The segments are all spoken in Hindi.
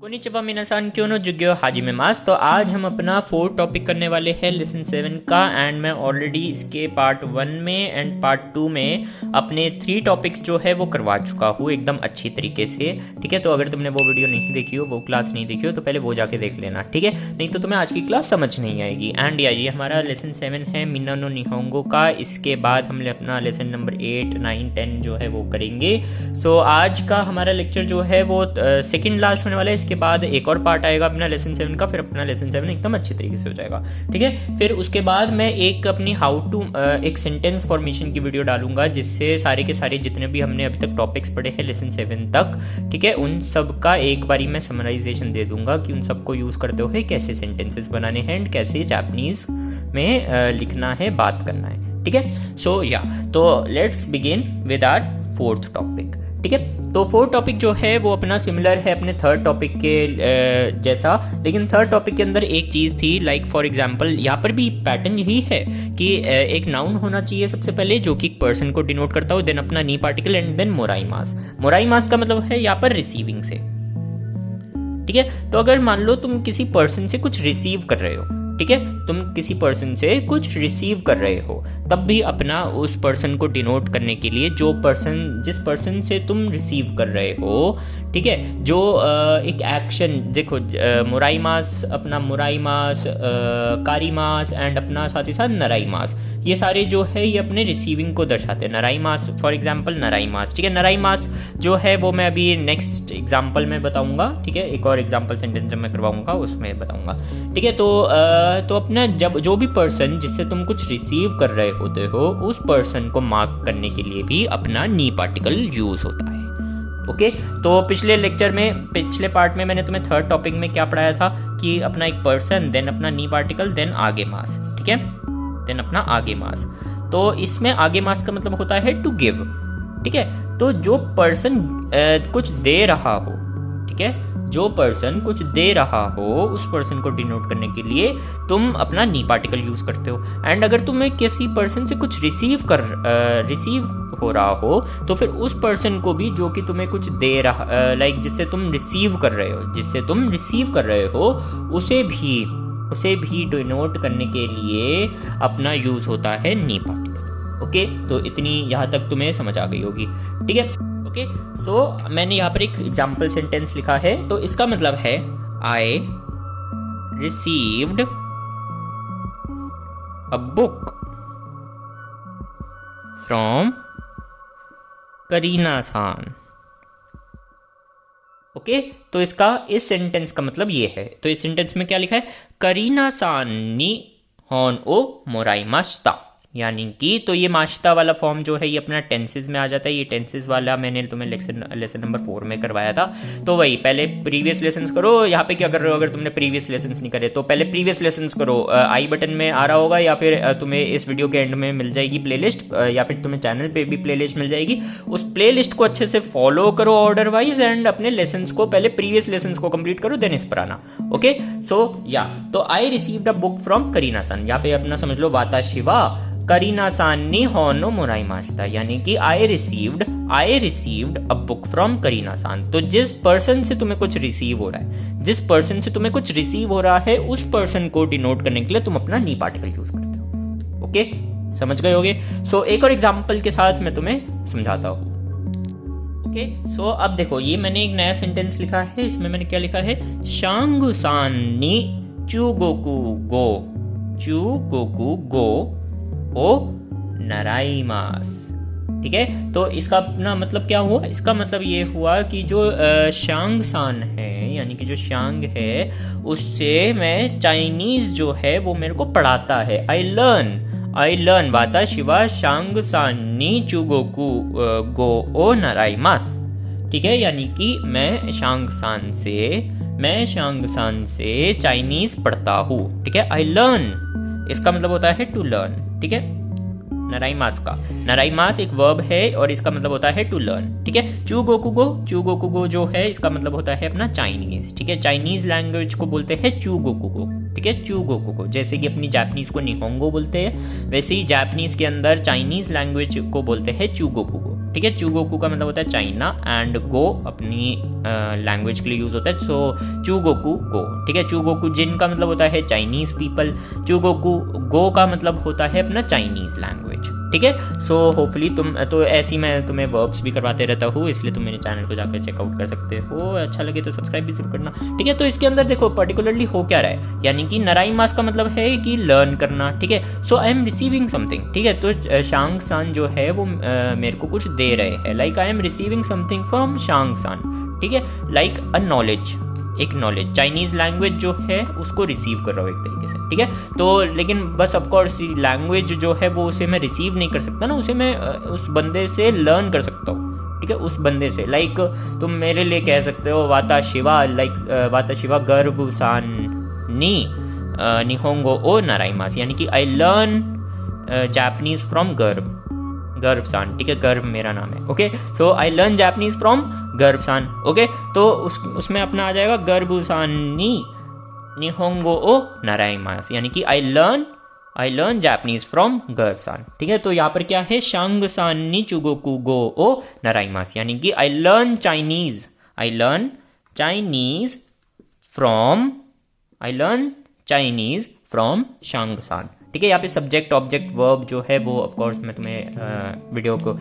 कोनिचिवा मिनासान क्यों नो जुग्यो हाजिमे मास। तो आज हम अपना 4 टॉपिक करने वाले हैं लेसन 7 का। एंड मैं ऑलरेडी इसके पार्ट 1 में एंड पार्ट 2 में अपने 3 टॉपिक्स जो है वो करवा चुका हूँ एकदम अच्छी तरीके से। ठीक है, तो अगर तुमने वो वीडियो नहीं देखी हो, वो क्लास नहीं देखी हो, तो पहले वो जाके देख लेना। ठीक है, नहीं तो तुम्हें आज की क्लास समझ नहीं आएगी। एंड ये हमारा लेसन 7 है मिना नो निहोंगो का। इसके बाद हम अपना लेसन नंबर 8, 9, 10 जो है वो करेंगे। सो आज का हमारा लेक्चर जो है वो सेकेंड लास्ट होने वाला है। इसके बाद एक और पार्ट आएगा अपना लेसन 7 का, फिर अपना लेसन 7 एकदम अच्छे तरीके से हो जाएगा। ठीक है, फिर उसके बाद मैं एक अपनी हाउ टू एक सेंटेंस फॉर्मेशन की वीडियो डालूंगा, जिससे सारे के सारे जितने भी हमने अभी तक टॉपिक्स पढ़े हैं लेसन 7 तक, ठीक है, उन सब का एक बारी मैं समराइजेशन दे दूंगा कि उन सबको यूज करते हुए कैसे सेंटेंसेस बनाने हैं एंड कैसे जापानीज में लिखना है, बात करना है। ठीक है, सो तो let's begin with our 4th topic. ठीक है, तो 4th टॉपिक जो है वो अपना सिमिलर है अपने 3rd टॉपिक के जैसा, लेकिन 3rd टॉपिक के अंदर एक चीज़ थी, लाइक फॉर एग्जांपल यहाँ पर भी पैटर्न यही है कि एक नाउन होना चाहिए सबसे पहले, जो कि पर्सन को डिनोट करता हो, देन अपना नी पार्टिकल एंड देन मोराइमास। मोराइमास का मतलब है यहाँ पर रिसीविंग से। ठीक है, तो अगर मान लो तुम किसी पर्सन से कुछ रिसीव कर रहे हो, ठीक है, तुम किसी पर्सन से कुछ रिसीव कर रहे हो, तब भी अपना उस पर्सन को डिनोट करने के लिए जिस पर्सन से तुम रिसीव कर रहे हो, ठीक है, जो एक एक्शन देखो, मुराइमास, अपना मुराइमास, कारिमास एंड अपना साथ ही साथ नराइमास, ये सारे जो है ये अपने रिसीविंग को दर्शाते हैं। नराइमास फॉर एग्जांपल नराइमास, ठीक है, नराइमास जो है वो मैं अभी नेक्स्ट एग्जांपल में बताऊंगा। ठीक है, एक और एग्जांपल सेंटेंस जब मैं करवाऊंगा उसमें बताऊंगा। ठीक है, तो अपना जब जो भी पर्सन जिससे तुम कुछ रिसीव कर रहे होते हो, उस पर्सन को मार्क करने के लिए भी अपना नी पार्टिकल यूज होता है। ओके, तो पिछले पार्ट में मैंने तुम्हें 3rd टॉपिक में क्या पढ़ाया था कि अपना एक पर्सन, देन अपना नी पार्टिकल, देन आगे मास। ठीक है, देन अपना आगे मास। तो इसमें आगे मास का मतलब होता है टू गिव। ठीक है, तो जो पर्सन कुछ दे रहा हो, ठीक है, जो पर्सन कुछ दे रहा हो, उस पर्सन को डिनोट करने के लिए तुम अपना नी पार्टिकल यूज करते हो। एंड अगर तुम्हें किसी पर्सन से कुछ रिसीव हो रहा हो, तो फिर उस पर्सन को भी जो कि तुम्हें कुछ दे रहा, लाइक जिससे तुम रिसीव कर रहे हो, उसे भी डिनोट करने के लिए अपना यूज होता है नी पार्टिकल। ओके, तो इतनी यहाँ तक तुम्हें समझ आ गई होगी। ठीक है, ओके, सो मैंने यहाँ पर एक एग्जाम्पल सेंटेंस लिखा है, तो इसका मतलब है I received a book from Kareena सान। ओके, तो इस सेंटेंस का मतलब ये है। तो इस सेंटेंस में क्या लिखा है, करीना सान नी होन ओ मोराइमाशिता, यानी कि तो ये माशिता वाला फॉर्म जो है ये अपना टेंसेस में आ जाता है। ये टेंसेस वाला मैंने तुम्हें लेसन नंबर 4 में करवाया था। तो वही पहले प्रीवियस लेसन्स करो। यहाँ पे क्या कर रहे हो, अगर तुमने प्रीवियस लेसन्स नहीं करे तो पहले प्रीवियस लेसन्स करो। आई बटन में आ रहा होगा, या फिर तुम्हें इस वीडियो के एंड में मिल जाएगी प्लेलिस्ट, या फिर तुम्हें चैनल पे भी प्लेलिस्ट मिल जाएगी। उस प्लेलिस्ट को अच्छे से फॉलो करो ऑर्डर वाइज, एंड अपने लेसन्स को पहले प्रीवियस लेसन्स को कंप्लीट करो, देन इस पर आना। ओके, सो तो I received a book from Kareena सान, यहाँ पे अपना समझ लो वाता शिवा करीना सान नी होनो मोराइमाशिता, यानी कि I received a book from Kareena सान। तो जिस पर्सन से तुम्हें कुछ रिसीव हो रहा है, उस पर्सन को डिनोट करने के लिए तुम अपना नी पार्टिकल यूज करते हो। ओके, समझ गए होगे। सो एक और एग्जांपल के साथ मैं तुम्हें समझाता हूँ। ओके, सो अब देखो, ये मैंने एक नया सेंटेंस लिखा है। इसमें मैंने क्या लिखा है, शांगु सान नी चुगोकू गो ओ नराइमास। ठीक है, तो इसका अपना मतलब क्या हुआ, इसका मतलब ये हुआ कि जो शांग सान है, यानी कि जो शांग है, उससे मैं चाइनीज जो है वो मेरे को पढ़ाता है। आई लर्न वाता शिवा शांग सान नी चुगोकू गो ओ नराइमास। ठीक है, यानी कि मैं शांग सान से चाइनीज पढ़ता हूँ। ठीक है, आई लर्न, इसका मतलब होता है टू लर्न। ठीक है, नराइमास एक वर्ब है और इसका मतलब होता है टू लर्न। ठीक है, चूगोकुगो जो है इसका मतलब होता है अपना चाइनीज। ठीक है, चाइनीज लैंग्वेज को बोलते हैं चूगोकुगो। ठीक है, चूगोकू को। जैसे कि अपनी जापानीज को निहोंगो बोलते हैं, वैसे ही जापानीज के अंदर चाइनीज लैंग्वेज को बोलते हैं चूगोकू को। ठीक है, चूगोकू का मतलब होता है चाइना एंड गो अपनी लैंग्वेज के लिए यूज होता है, सो चूगोकू गो। ठीक है, चूगोकू जिन का मतलब होता है चाइनीज पीपल, चूगोकू गो का मतलब होता है अपना चाइनीज लैंग्वेज। ठीक है, सो होपफुली तुम तो ऐसी मैं तुम्हें वर्ब्स भी करवाते रहता हूँ, इसलिए तुम मेरे चैनल को जाकर चेकआउट कर सकते हो। अच्छा लगे तो सब्सक्राइब भी जरूर करना। ठीक है, तो इसके अंदर देखो पर्टिकुलरली हो क्या रहा है, यानी कि नराइमास का मतलब है कि लर्न करना। ठीक है, सो आई एम रिसीविंग समथिंग। ठीक है, तो शांग सान जो है वो मेरे को कुछ दे रहे हैं, like I am receiving something from शांग सान। ठीक है, लाइक अ नॉलेज, एक नॉलेज, चाइनीज लैंग्वेज जो है उसको रिसीव कर रहा हूँ एक तरीके से। ठीक है, तो लेकिन बस ऑफकोर्स लैंग्वेज जो है वो उसे मैं रिसीव नहीं कर सकता ना, उसे मैं उस बंदे से लर्न कर सकता हूँ। ठीक है, उस बंदे से, लाइक तुम मेरे लिए कह सकते हो वाता शिवा, लाइक वाता शिवा गर्भ सान नी निहोंगो ओ नाराइमास, यानी कि आई लर्न जापानीज फ्रॉम गर्भ, गर्भ सान। ठीक है, गर्भ मेरा नाम है। Okay, so I learn Japanese from गर्भ सान। ओके, तो उसमें अपना आ जाएगा गर्भ सान नी निहोंगो ओ नाराइमास, यानी कि आई लर्न जापानीज फ्रॉम गर्भ सान। ठीक है, तो यहाँ पर क्या है, शांग सान नी चुगोकू गो ओ नाराइमास, यानी कि आई लर्न चाइनीज फ्रॉम शांग सान। ठीक है, यहाँ पे सब्जेक्ट ऑब्जेक्ट वर्ब जो है वो ऑफकोर्स मैं तुम्हें वीडियो को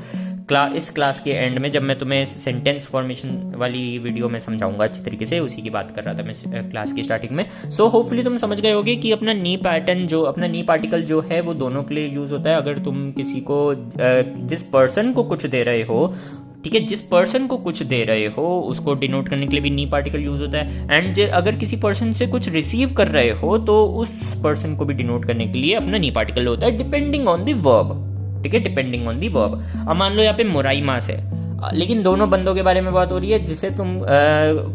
इस क्लास के एंड में, जब मैं तुम्हें सेंटेंस फॉर्मेशन वाली वीडियो में समझाऊंगा अच्छी तरीके से, उसी की बात कर रहा था मैं क्लास की स्टार्टिंग में। सो होपफुली तुम समझ गए होगे कि अपना नी पैटर्न जो, अपना नी पार्टिकल जो है वो दोनों के लिए यूज होता है। अगर तुम किसी को जिस पर्सन को कुछ दे रहे हो, ठीक है, जिस पर्सन को कुछ दे रहे हो उसको डिनोट करने के लिए भी नी पार्टिकल यूज होता है। एंड अगर किसी पर्सन से कुछ रिसीव कर रहे हो तो उस पर्सन को भी डिनोट करने के लिए अपना नी पार्टिकल होता है, डिपेंडिंग ऑन दी वर्ब। ठीक है, डिपेंडिंग ऑन दी वर्ब। अब मान लो यहाँ पे मोराइमास है, लेकिन दोनों बंदों के बारे में बात हो रही है, जिसे तुम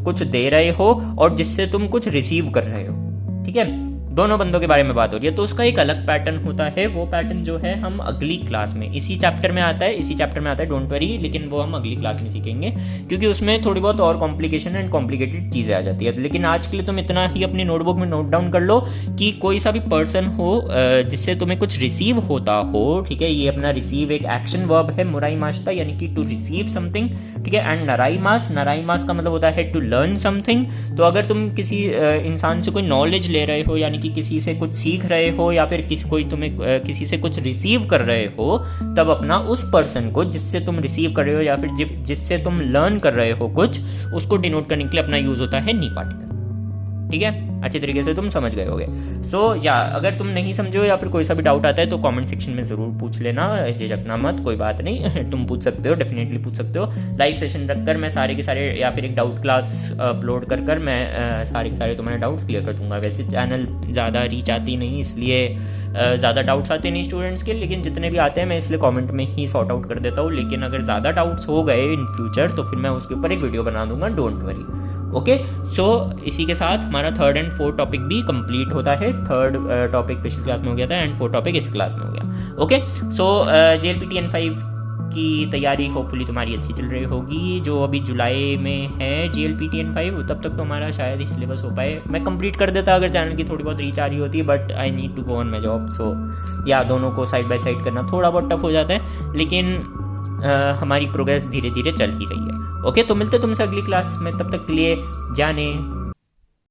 कुछ दे रहे हो और जिससे तुम कुछ रिसीव कर रहे हो। ठीक है, दोनों बंदों के बारे में बात हो रही है, तो उसका एक अलग पैटर्न होता है। वो पैटर्न जो है हम अगली क्लास में, इसी चैप्टर में आता है, डोंट वरी, लेकिन वो हम अगली क्लास में सीखेंगे, क्योंकि उसमें थोड़ी बहुत और कॉम्प्लिकेशन एंड कॉम्प्लिकेटेड चीज़ें आ जाती है। लेकिन आज के लिए तुम इतना ही अपनी नोटबुक में नोट डाउन कर लो कि कोई सा भी पर्सन हो जिससे तुम्हें कुछ रिसीव होता हो। ठीक है, ये अपना रिसीव एक एक्शन वर्ब है मोराइमास का, यानी कि टू रिसीव समथिंग। ठीक है, एंड नराइमास का मतलब होता है टू लर्न समथिंग। तो अगर तुम किसी इंसान से कोई नॉलेज ले रहे हो, यानी कि किसी से कुछ सीख रहे हो, या फिर किसी से कुछ रिसीव कर रहे हो, तब अपना उस पर्सन को जिससे तुम रिसीव कर रहे हो या फिर जिससे तुम लर्न कर रहे हो कुछ, उसको डिनोट करने के लिए अपना यूज होता है नी पार्टिकल। ठीक है, अच्छी तरीके से तुम समझ गए होगे। सो या अगर तुम नहीं समझो या फिर कोई सा भी डाउट आता है तो कमेंट सेक्शन में ज़रूर पूछ लेना, झिझकना मत, कोई बात नहीं तुम पूछ सकते हो, डेफिनेटली पूछ सकते हो। लाइव सेशन रखकर मैं सारे के सारे, या फिर एक डाउट क्लास अपलोड कर मैं सारे के सारे तुम्हारे डाउट्स क्लियर कर दूंगा। वैसे चैनल ज़्यादा रीच आती नहीं, इसलिए ज़्यादा डाउट्स आते नहीं स्टूडेंट्स के, लेकिन जितने भी आते हैं मैं इसलिए कमेंट में ही सॉर्ट आउट कर देता हूँ। लेकिन अगर ज़्यादा डाउट्स हो गए इन फ्यूचर तो फिर मैं उसके ऊपर एक वीडियो बना दूंगा, डोंट वरी। ओके, सो इसी के साथ हमारा 3rd एंड 4th टॉपिक भी कंप्लीट होता है। 3rd टॉपिक पिछली क्लास में हो गया था एंड 4th टॉपिक इस क्लास में हो गया। ओके, सो JLPT N5 की तैयारी होपफुली तुम्हारी अच्छी चल रही होगी। जो अभी जुलाई में है JLPT N5, तब तक तो हमारा शायद ही सिलेबस हो पाए। मैं कंप्लीट कर देता अगर चैनल की थोड़ी बहुत रीच आ रही होती, but I need to go on my job. So या दोनों को साइड बाय साइड करना थोड़ा बहुत टफ हो जाता है, लेकिन हमारी प्रोग्रेस धीरे धीरे चल ही रही है। ओके, तो मिलते तुमसे अगली क्लास में, तब तक के लिए जाने